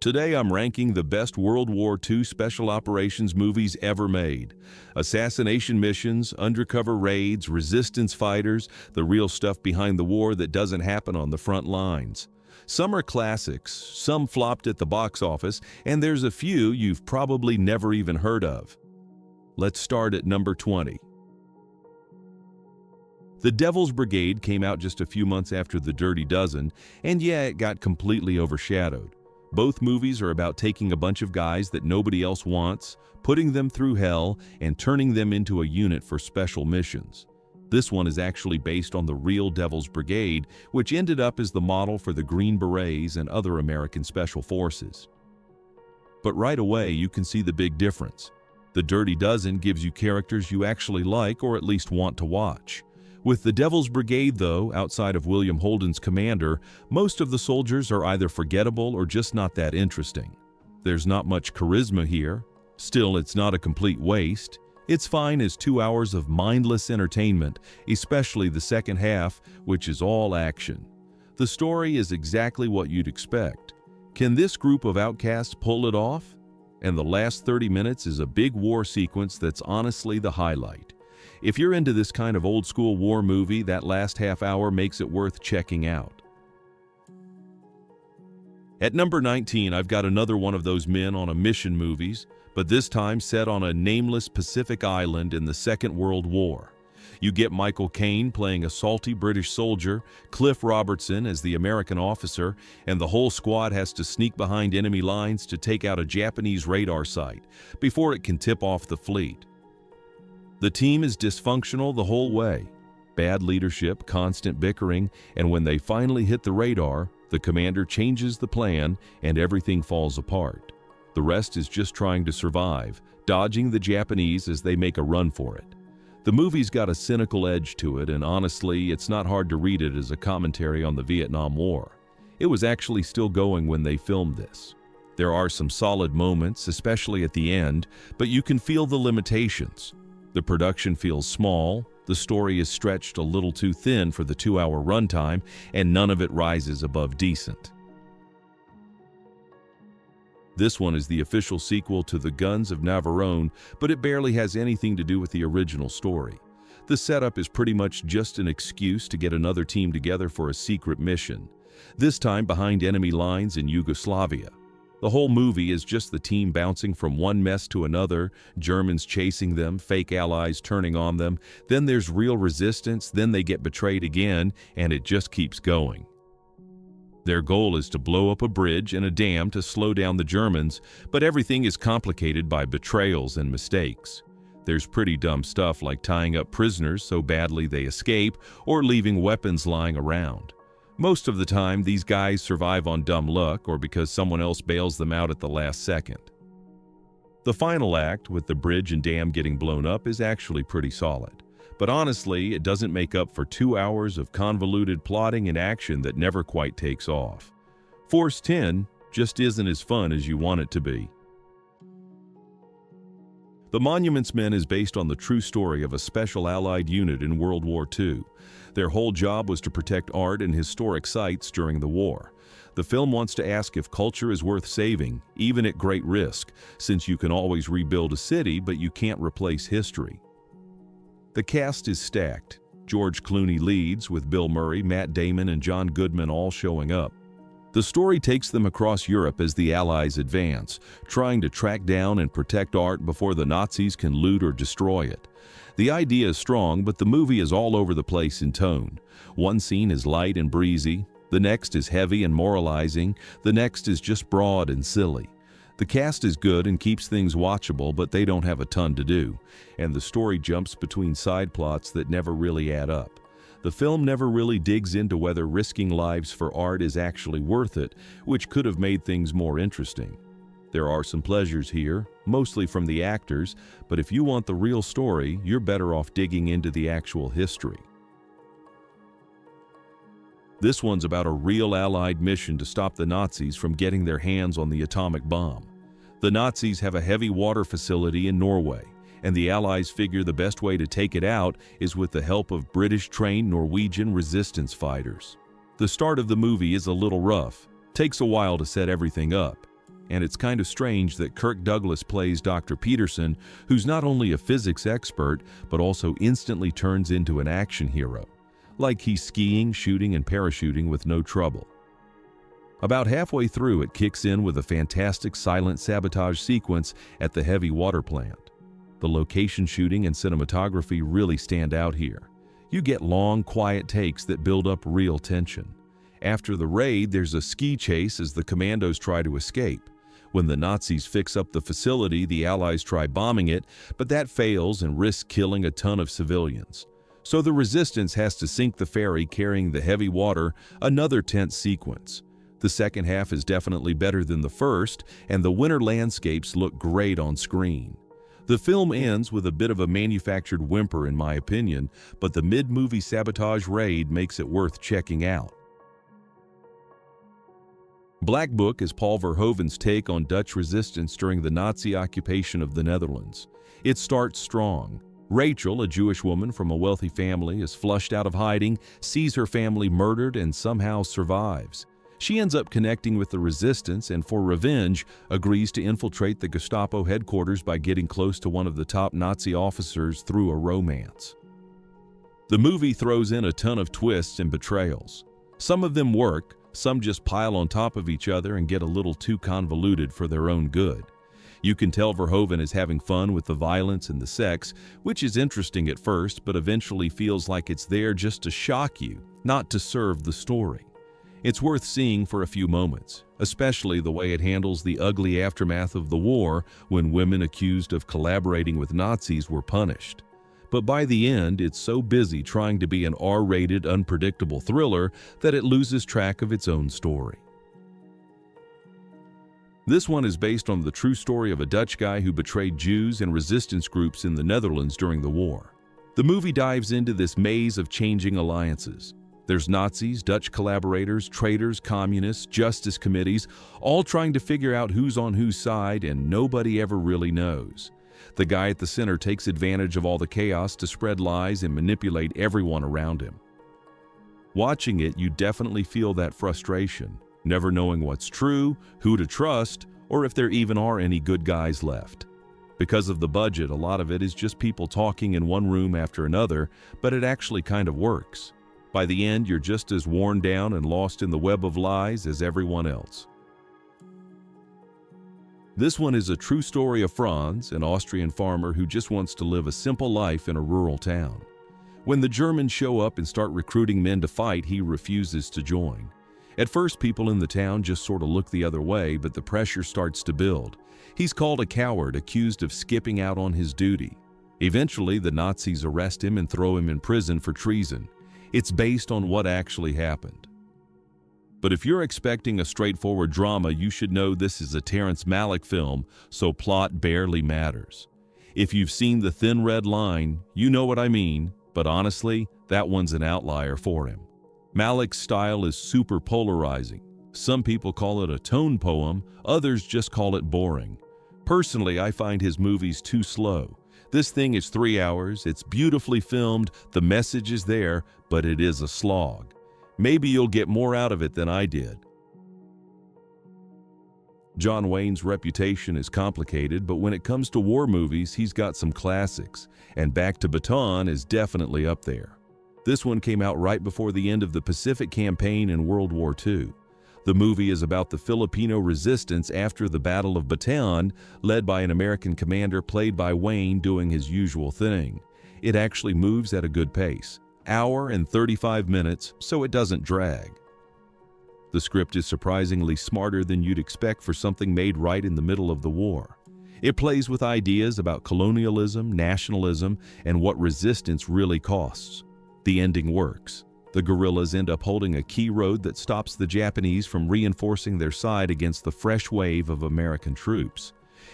Today I'm ranking the best World War II special operations movies ever made. Assassination missions, undercover raids, resistance fighters, the real stuff behind the war that doesn't happen on the front lines. Some are classics, some flopped at the box office, and there's a few you've probably never even heard of. Let's start at number 20. The Devil's Brigade came out just a few months after The Dirty Dozen, and yeah, it got completely overshadowed. Both movies are about taking a bunch of guys that nobody else wants, putting them through hell, and turning them into a unit for special missions. This one is actually based on the real Devil's Brigade, which ended up as the model for the Green Berets and other American special forces. But right away, you can see the big difference. The Dirty Dozen gives you characters you actually like or at least want to watch. With the Devil's Brigade, though, outside of William Holden's commander, most of the soldiers are either forgettable or just not that interesting. There's not much charisma here. Still, it's not a complete waste. It's fine as 2 hours of mindless entertainment, especially the second half, which is all action. The story is exactly what you'd expect. Can this group of outcasts pull it off? And the last 30 minutes is a big war sequence that's honestly the highlight. If you're into this kind of old-school war movie, that last half hour makes it worth checking out. At number 19, I've got another one of those men on a mission movies, but this time set on a nameless Pacific island in the Second World War. You get Michael Caine playing a salty British soldier, Cliff Robertson as the American officer, and the whole squad has to sneak behind enemy lines to take out a Japanese radar site before it can tip off the fleet. The team is dysfunctional the whole way. Bad leadership, constant bickering, and when they finally hit the radar, the commander changes the plan and everything falls apart. The rest is just trying to survive, dodging the Japanese as they make a run for it. The movie's got a cynical edge to it, and honestly, it's not hard to read it as a commentary on the Vietnam War. It was actually still going when they filmed this. There are some solid moments, especially at the end, but you can feel the limitations. The production feels small, the story is stretched a little too thin for the 2-hour runtime, and none of it rises above decent. This one is the official sequel to The Guns of Navarone, but it barely has anything to do with the original story. The setup is pretty much just an excuse to get another team together for a secret mission, this time behind enemy lines in Yugoslavia. The whole movie is just the team bouncing from one mess to another, Germans chasing them, fake allies turning on them, then there's real resistance, then they get betrayed again, and it just keeps going. Their goal is to blow up a bridge and a dam to slow down the Germans, but everything is complicated by betrayals and mistakes. There's pretty dumb stuff like tying up prisoners so badly they escape or leaving weapons lying around. Most of the time, these guys survive on dumb luck or because someone else bails them out at the last second. The final act, with the bridge and dam getting blown up, is actually pretty solid. But honestly, it doesn't make up for 2 hours of convoluted plotting and action that never quite takes off. Force 10 just isn't as fun as you want it to be. The Monuments Men is based on the true story of a special Allied unit in World War II. Their whole job was to protect art and historic sites during the war. The film wants to ask if culture is worth saving, even at great risk, since you can always rebuild a city, but you can't replace history. The cast is stacked. George Clooney leads, with Bill Murray, Matt Damon, and John Goodman all showing up. The story takes them across Europe as the Allies advance, trying to track down and protect art before the Nazis can loot or destroy it. The idea is strong, but the movie is all over the place in tone. One scene is light and breezy, the next is heavy and moralizing, the next is just broad and silly. The cast is good and keeps things watchable, but they don't have a ton to do, and the story jumps between side plots that never really add up. The film never really digs into whether risking lives for art is actually worth it, which could have made things more interesting. There are some pleasures here, mostly from the actors, but if you want the real story, you're better off digging into the actual history. This one's about a real Allied mission to stop the Nazis from getting their hands on the atomic bomb. The Nazis have a heavy water facility in Norway, and the Allies figure the best way to take it out is with the help of British-trained Norwegian resistance fighters. The start of the movie is a little rough, takes a while to set everything up. and it's kind of strange that Kirk Douglas plays Dr. Peterson, who's not only a physics expert, but also instantly turns into an action hero. Like he's skiing, shooting, and parachuting with no trouble. About halfway through, it kicks in with a fantastic silent sabotage sequence at the heavy water plant. The location shooting and cinematography really stand out here. You get long, quiet takes that build up real tension. After the raid, there's a ski chase as the commandos try to escape. When the Nazis fix up the facility, the Allies try bombing it, but that fails and risks killing a ton of civilians. So the resistance has to sink the ferry carrying the heavy water, another tense sequence. The second half is definitely better than the first, and the winter landscapes look great on screen. The film ends with a bit of a manufactured whimper in my opinion, but the mid-movie sabotage raid makes it worth checking out. Black Book is Paul Verhoeven's take on Dutch resistance during the Nazi occupation of the Netherlands. It starts strong. Rachel, a Jewish woman from a wealthy family, is flushed out of hiding, sees her family murdered, and somehow survives. She ends up connecting with the resistance and, for revenge, agrees to infiltrate the Gestapo headquarters by getting close to one of the top Nazi officers through a romance. The movie throws in a ton of twists and betrayals. Some of them work, some just pile on top of each other and get a little too convoluted for their own good. You can tell Verhoeven is having fun with the violence and the sex, which is interesting at first, but eventually feels like it's there just to shock you, not to serve the story. It's worth seeing for a few moments, especially the way it handles the ugly aftermath of the war when women accused of collaborating with Nazis were punished. But by the end, it's so busy trying to be an R-rated, unpredictable thriller that it loses track of its own story. This one is based on the true story of a Dutch guy who betrayed Jews and resistance groups in the Netherlands during the war. The movie dives into this maze of changing alliances. There's Nazis, Dutch collaborators, traitors, communists, justice committees, all trying to figure out who's on whose side, and nobody ever really knows. The guy at the center takes advantage of all the chaos to spread lies and manipulate everyone around him. Watching it, you definitely feel that frustration, never knowing what's true, who to trust, or if there even are any good guys left. Because of the budget, a lot of it is just people talking in one room after another, but it actually kind of works. By the end, you're just as worn down and lost in the web of lies as everyone else. This one is a true story of Franz, an Austrian farmer who just wants to live a simple life in a rural town. When the Germans show up and start recruiting men to fight, he refuses to join. At first, people in the town just sort of look the other way, but the pressure starts to build. He's called a coward, accused of skipping out on his duty. Eventually, the Nazis arrest him and throw him in prison for treason. It's based on what actually happened. But if you're expecting a straightforward drama, you should know this is a Terrence Malick film, so plot barely matters. If you've seen The Thin Red Line, you know what I mean, but honestly, that one's an outlier for him. Malick's style is super polarizing. Some people call it a tone poem, others just call it boring. Personally, I find his movies too slow. This thing is 3 hours, it's beautifully filmed, the message is there, but it is a slog. Maybe you'll get more out of it than I did. John Wayne's reputation is complicated, but when it comes to war movies, he's got some classics, and Back to Bataan is definitely up there. This one came out right before the end of the Pacific Campaign in World War II. The movie is about the Filipino resistance after the Battle of Bataan, led by an American commander played by Wayne doing his usual thing. It actually moves at a good pace, hour and 35 minutes, so it doesn't drag. The script is surprisingly smarter than you'd expect for something made right in the middle of the war. It plays with ideas about colonialism, nationalism, and what resistance really costs. The ending works. The guerrillas end up holding a key road that stops the Japanese from reinforcing their side against the fresh wave of American troops.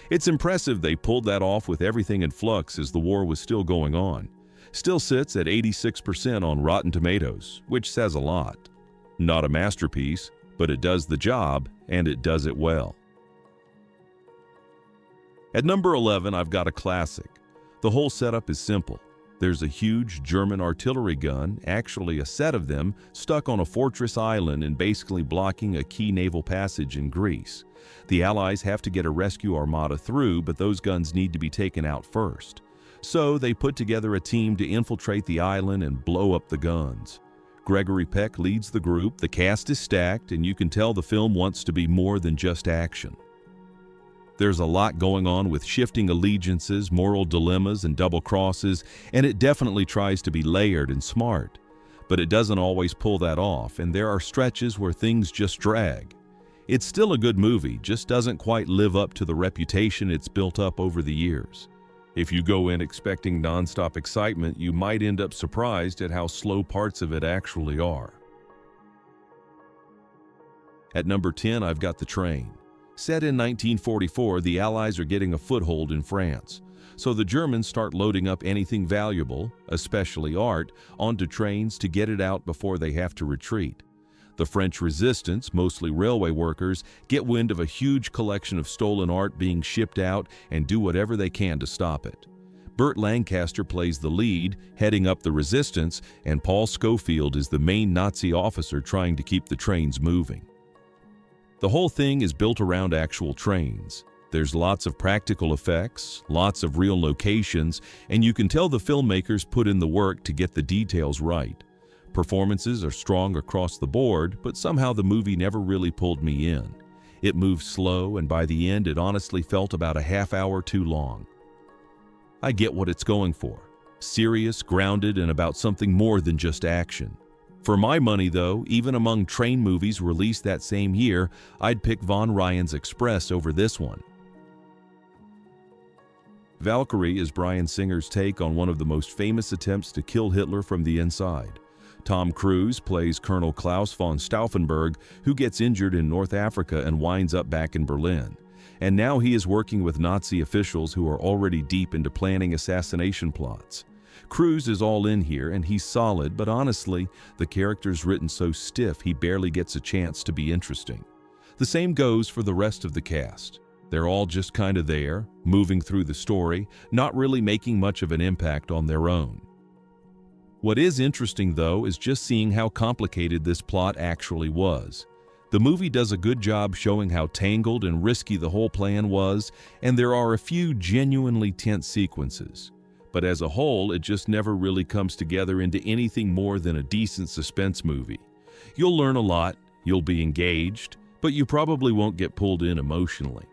It's impressive they pulled that off with everything in flux as the war was still going on. Still sits at 86% on Rotten Tomatoes, which says a lot. Not a masterpiece, but it does the job, and it does it well. At number 11, I've got a classic. The whole setup is simple. There's a huge German artillery gun, actually a set of them, stuck on a fortress island and basically blocking a key naval passage in Greece. The Allies have to get a rescue armada through, but those guns need to be taken out first. So they put together a team to infiltrate the island and blow up the guns. Gregory Peck leads the group, the cast is stacked, and you can tell the film wants to be more than just action. There's a lot going on with shifting allegiances, moral dilemmas, and double crosses, and it definitely tries to be layered and smart. But it doesn't always pull that off, and there are stretches where things just drag. It's still a good movie, just doesn't quite live up to the reputation it's built up over the years. If you go in expecting nonstop excitement, you might end up surprised at how slow parts of it actually are. At number 10, I've got The Train. Set in 1944, the Allies are getting a foothold in France. So the Germans start loading up anything valuable, especially art, onto trains to get it out before they have to retreat. The French resistance, mostly railway workers, get wind of a huge collection of stolen art being shipped out and do whatever they can to stop it. Burt Lancaster plays the lead, heading up the resistance, and Paul Scofield is the main Nazi officer trying to keep the trains moving. The whole thing is built around actual trains. There's lots of practical effects, lots of real locations, and you can tell the filmmakers put in the work to get the details right. Performances are strong across the board, but somehow the movie never really pulled me in. It moved slow, and by the end it honestly felt about a half hour too long. I get what it's going for. Serious, grounded, and about something more than just action. For my money, though, even among train movies released that same year, I'd pick Von Ryan's Express over this one. Valkyrie is Bryan Singer's take on one of the most famous attempts to kill Hitler from the inside. Tom Cruise plays Colonel Klaus von Stauffenberg, who gets injured in North Africa and winds up back in Berlin. And now he is working with Nazi officials who are already deep into planning assassination plots. Cruise is all in here, and he's solid, but honestly, the character's written so stiff he barely gets a chance to be interesting. The same goes for the rest of the cast. They're all just kind of there, moving through the story, not really making much of an impact on their own. What is interesting, though, is just seeing how complicated this plot actually was. The movie does a good job showing how tangled and risky the whole plan was, and there are a few genuinely tense sequences. But as a whole, it just never really comes together into anything more than a decent suspense movie. You'll learn a lot, you'll be engaged, but you probably won't get pulled in emotionally.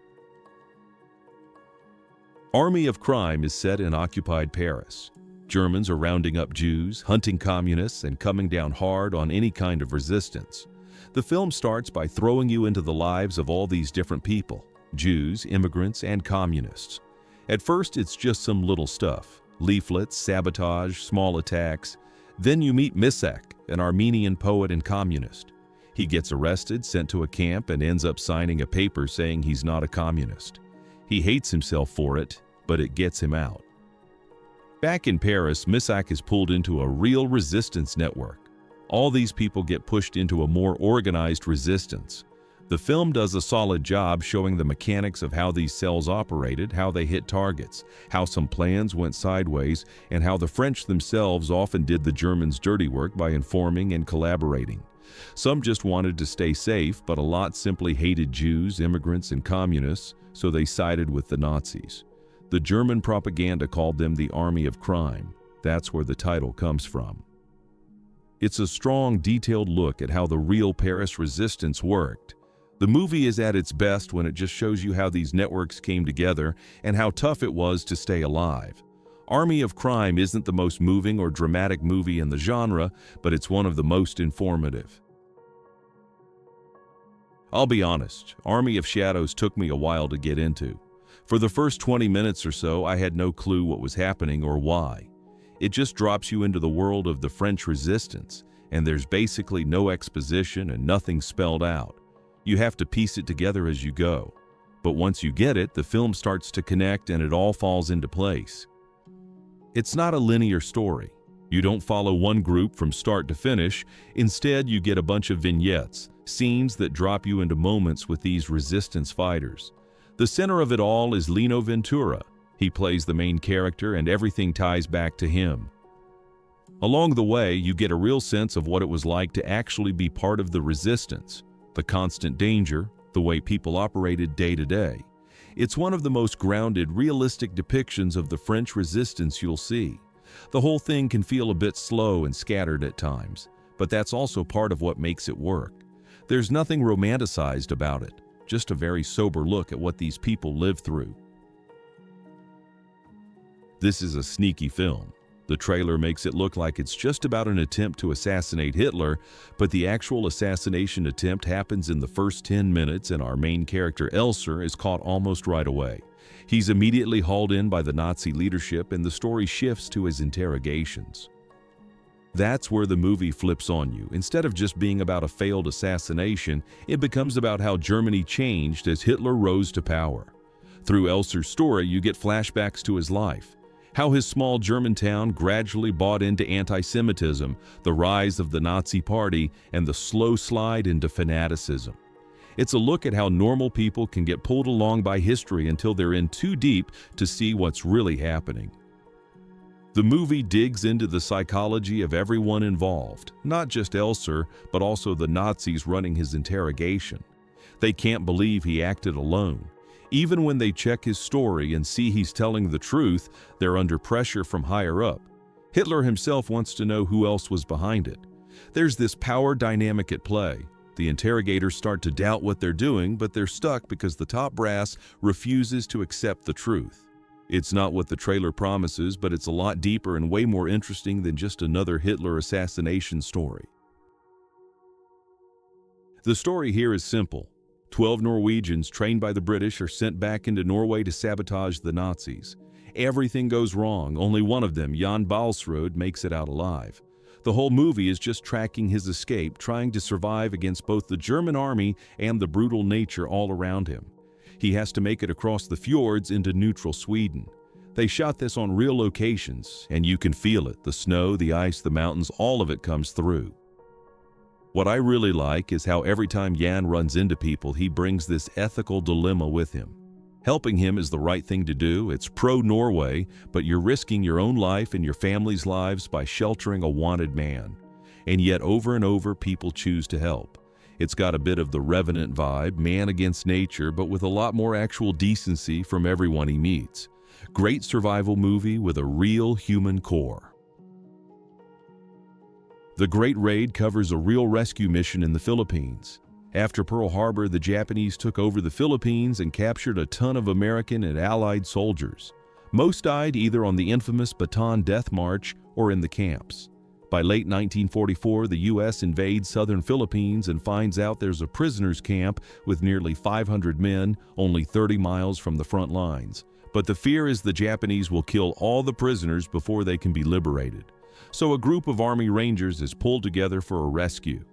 Army of Crime is set in occupied Paris. Germans are rounding up Jews, hunting communists, and coming down hard on any kind of resistance. The film starts by throwing you into the lives of all these different people, Jews, immigrants, and communists. At first, it's just some little stuff. Leaflets, sabotage, small attacks. Then you meet Misak, an Armenian poet and communist. He gets arrested, sent to a camp, and ends up signing a paper saying he's not a communist. He hates himself for it, but it gets him out. Back in Paris, Misak is pulled into a real resistance network. All these people get pushed into a more organized resistance. The film does a solid job showing the mechanics of how these cells operated, how they hit targets, how some plans went sideways, and how the French themselves often did the Germans' dirty work by informing and collaborating. Some just wanted to stay safe, but a lot simply hated Jews, immigrants, and communists, so they sided with the Nazis. The German propaganda called them the Army of Crime. That's where the title comes from. It's a strong, detailed look at how the real Paris resistance worked. The movie is at its best when it just shows you how these networks came together and how tough it was to stay alive. Army of Crime isn't the most moving or dramatic movie in the genre, but it's one of the most informative. I'll be honest, Army of Shadows took me a while to get into. For the first 20 minutes or so, I had no clue what was happening or why. It just drops you into the world of the French resistance, and there's basically no exposition and nothing spelled out. You have to piece it together as you go. But once you get it, the film starts to connect and it all falls into place. It's not a linear story. You don't follow one group from start to finish. Instead, you get a bunch of vignettes, scenes that drop you into moments with these resistance fighters. The center of it all is Lino Ventura. He plays the main character and everything ties back to him. Along the way, you get a real sense of what it was like to actually be part of the resistance, the constant danger, the way people operated day to day. It's one of the most grounded, realistic depictions of the French resistance you'll see. The whole thing can feel a bit slow and scattered at times, but that's also part of what makes it work. There's nothing romanticized about it, just a very sober look at what these people lived through. This is a sneaky film. The trailer makes it look like it's just about an attempt to assassinate Hitler, but the actual assassination attempt happens in the first 10 minutes and our main character Elser is caught almost right away. He's immediately hauled in by the Nazi leadership and the story shifts to his interrogations. That's where the movie flips on you. Instead of just being about a failed assassination, it becomes about how Germany changed as Hitler rose to power. Through Elser's story, you get flashbacks to his life. How his small German town gradually bought into anti-Semitism, the rise of the Nazi Party, and the slow slide into fanaticism. It's a look at how normal people can get pulled along by history until they're in too deep to see what's really happening. The movie digs into the psychology of everyone involved, not just Elser, but also the Nazis running his interrogation. They can't believe he acted alone. Even when they check his story and see he's telling the truth, they're under pressure from higher up. Hitler himself wants to know who else was behind it. There's this power dynamic at play. The interrogators start to doubt what they're doing, but they're stuck because the top brass refuses to accept the truth. It's not what the trailer promises, but it's a lot deeper and way more interesting than just another Hitler assassination story. The story here is simple. 12 Norwegians trained by the British are sent back into Norway to sabotage the Nazis. Everything goes wrong. Only one of them, Jan Balsrud, makes it out alive. The whole movie is just tracking his escape, trying to survive against both the German army and the brutal nature all around him. He has to make it across the fjords into neutral Sweden. They shot this on real locations, and you can feel it. The snow, the ice, the mountains, all of it comes through. What I really like is how every time Jan runs into people, he brings this ethical dilemma with him. Helping him is the right thing to do. It's pro-Norway, but you're risking your own life and your family's lives by sheltering a wanted man. And yet over and over, people choose to help. It's got a bit of the Revenant vibe, man against nature, but with a lot more actual decency from everyone he meets. Great survival movie with a real human core. The Great Raid covers a real rescue mission in the Philippines. After Pearl Harbor, the Japanese took over the Philippines and captured a ton of American and Allied soldiers. Most died either on the infamous Bataan Death March or in the camps. By late 1944, the U.S. invades southern Philippines and finds out there's a prisoners' camp with nearly 500 men, only 30 miles from the front lines. But the fear is the Japanese will kill all the prisoners before they can be liberated. So a group of Army Rangers is pulled together for a rescue.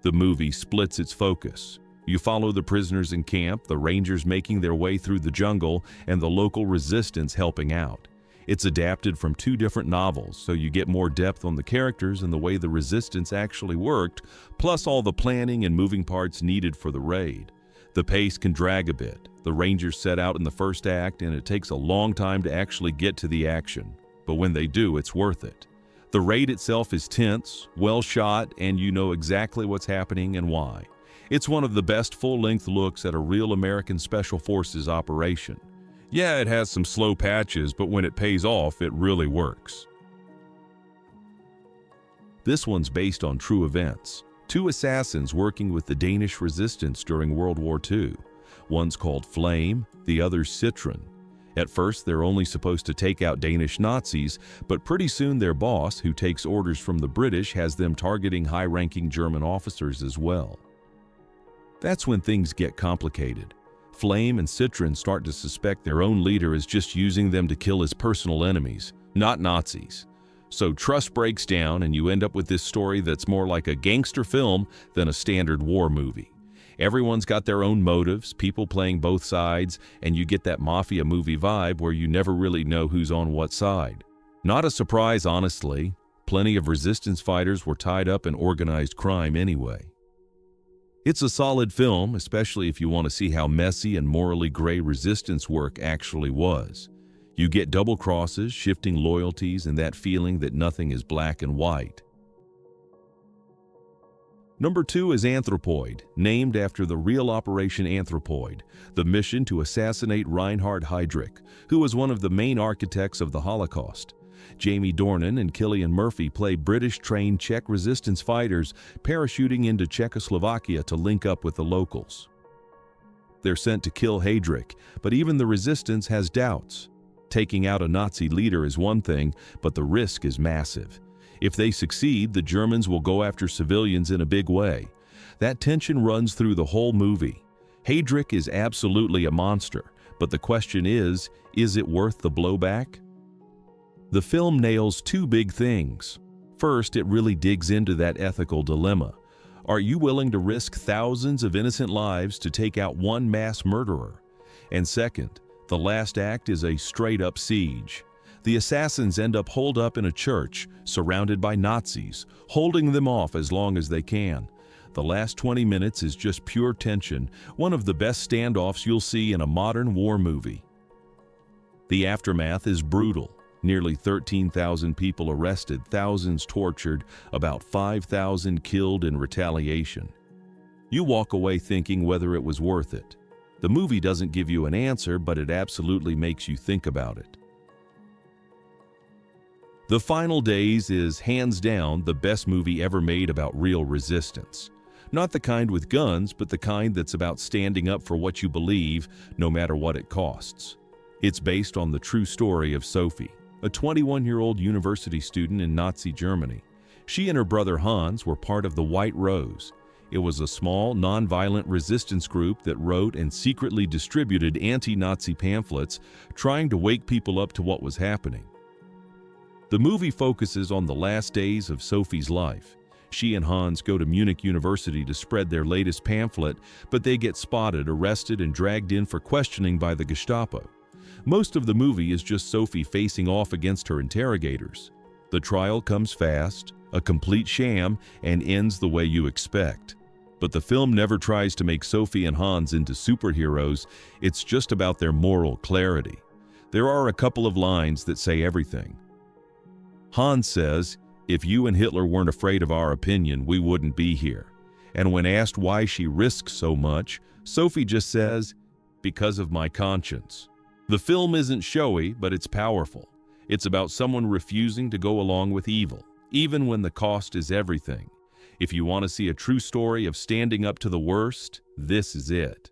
The movie splits its focus. You follow the prisoners in camp, the Rangers making their way through the jungle, and the local resistance helping out. It's adapted from two different novels, so you get more depth on the characters and the way the resistance actually worked, plus all the planning and moving parts needed for the raid. The pace can drag a bit. The Rangers set out in the first act, and it takes a long time to actually get to the action. But when they do, it's worth it. The raid itself is tense, well shot, and you know exactly what's happening and why. It's one of the best full-length looks at a real American Special Forces operation. Yeah, it has some slow patches, but when it pays off, it really works. This one's based on true events. Two assassins working with the Danish resistance during World War II. One's called Flame, the other's Citron. At first, they're only supposed to take out Danish Nazis, but pretty soon their boss, who takes orders from the British, has them targeting high-ranking German officers as well. That's when things get complicated. Flame and Citron start to suspect their own leader is just using them to kill his personal enemies, not Nazis. So trust breaks down and you end up with this story that's more like a gangster film than a standard war movie. Everyone's got their own motives, people playing both sides, and you get that mafia movie vibe where you never really know who's on what side. Not a surprise, honestly. Plenty of resistance fighters were tied up in organized crime anyway. It's a solid film, especially if you want to see how messy and morally gray resistance work actually was. You get double crosses, shifting loyalties, and that feeling that nothing is black and white. Number 2 is Anthropoid, named after the real Operation Anthropoid, the mission to assassinate Reinhard Heydrich, who was one of the main architects of the Holocaust. Jamie Dornan and Cillian Murphy play British-trained Czech resistance fighters parachuting into Czechoslovakia to link up with the locals. They're sent to kill Heydrich, but even the resistance has doubts. Taking out a Nazi leader is one thing, but the risk is massive. If they succeed, the Germans will go after civilians in a big way. That tension runs through the whole movie. Heydrich is absolutely a monster, but the question is it worth the blowback? The film nails 2 big things. First, it really digs into that ethical dilemma. Are you willing to risk thousands of innocent lives to take out one mass murderer? And second, the last act is a straight-up siege. The assassins end up holed up in a church, surrounded by Nazis, holding them off as long as they can. The last 20 minutes is just pure tension, one of the best standoffs you'll see in a modern war movie. The aftermath is brutal. Nearly 13,000 people arrested, thousands tortured, about 5,000 killed in retaliation. You walk away thinking whether it was worth it. The movie doesn't give you an answer, but it absolutely makes you think about it. The Final Days is hands down the best movie ever made about real resistance. Not the kind with guns, but the kind that's about standing up for what you believe, no matter what it costs. It's based on the true story of Sophie, a 21-year-old university student in Nazi Germany. She and her brother Hans were part of the White Rose. It was a small, non-violent resistance group that wrote and secretly distributed anti-Nazi pamphlets, trying to wake people up to what was happening. The movie focuses on the last days of Sophie's life. She and Hans go to Munich University to spread their latest pamphlet, but they get spotted, arrested, and dragged in for questioning by the Gestapo. Most of the movie is just Sophie facing off against her interrogators. The trial comes fast, a complete sham, and ends the way you expect. But the film never tries to make Sophie and Hans into superheroes. It's just about their moral clarity. There are a couple of lines that say everything. Hans says, "If you and Hitler weren't afraid of our opinion, we wouldn't be here." And when asked why she risks so much, Sophie just says, "Because of my conscience." The film isn't showy, but it's powerful. It's about someone refusing to go along with evil, even when the cost is everything. If you want to see a true story of standing up to the worst, this is it.